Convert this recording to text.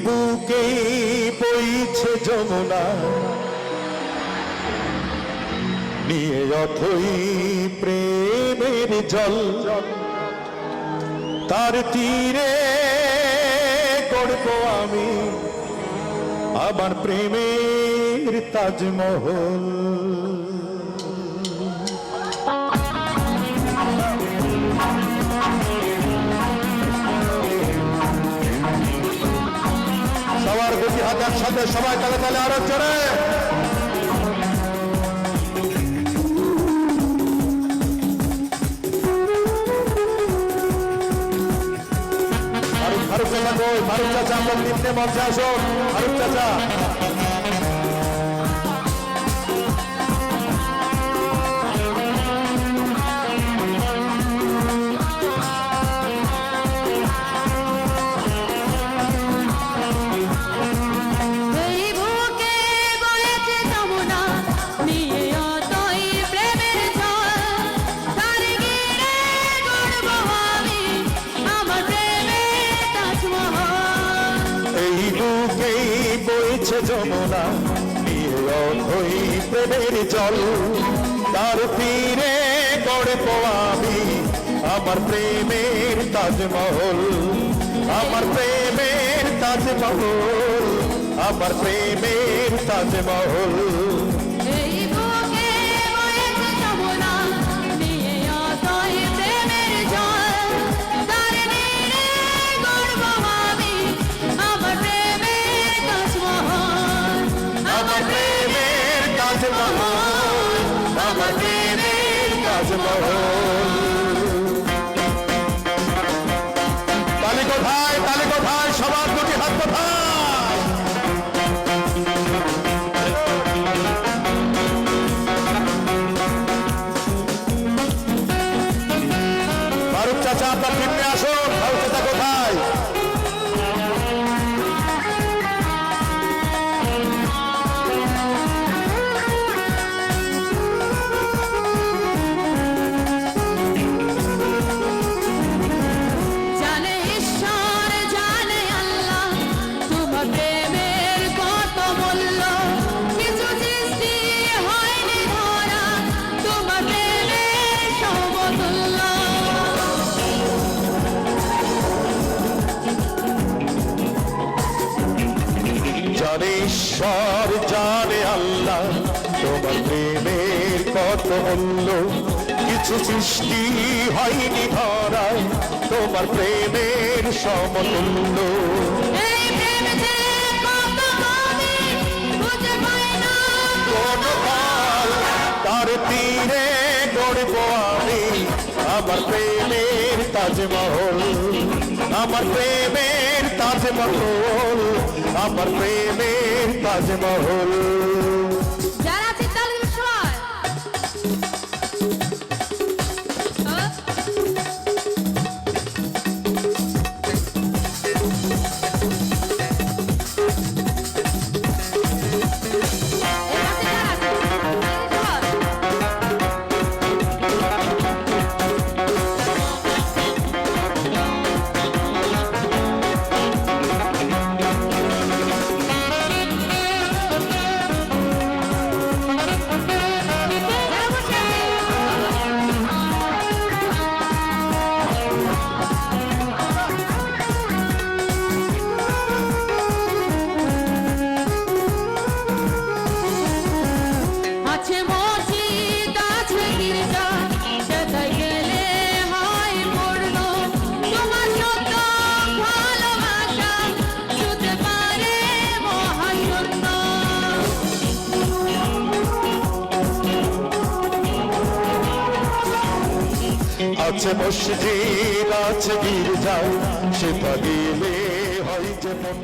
বুকে বইছে যমুনা নিয়ে অথই প্রেমের জল তার তীরে গড়ব আমি আমার প্রেমের তাজমহল। সবার দুটি হাত একসাথে সবাই তালে তালে আরো জোরে। ফারুক চাচা কই? ফারুক চাচা আমরা নিম্নে মঞ্চে আসুন। ফারুক চাচা যমুনা নিয়ে অথই প্রেমের জল তার তীরে গড়ব আমি আমার প্রেমের তাজমহল, আমার প্রেমের তাজমহল, আমার প্রেমের তাজমহল। আমার প্রেমের তাজমহল। তালি কোথায়? তালি কোথায়? সবার দুটি হাত কোথায়? ফারুক চাচা আপনার নিম্নে আসুন। ফারুক চাচা কোথায়? জানে ঈশ্বর জানে আল্লাহ তোমার প্রেমের কত মূল্য, কিছু সৃষ্টি হয়নি ধরায় তোমার প্রেমের সমতুল্য। তার তীরে গড়ব আমি আমার প্রেমের তাজমহল, আমার প্রেমের তাজমহল, আমার প্রেমের তাজমহল। যারা চিন্তাল বিষয় আছে মসজিদ আছে গির্জা, সেটা গেলে হয় যে মন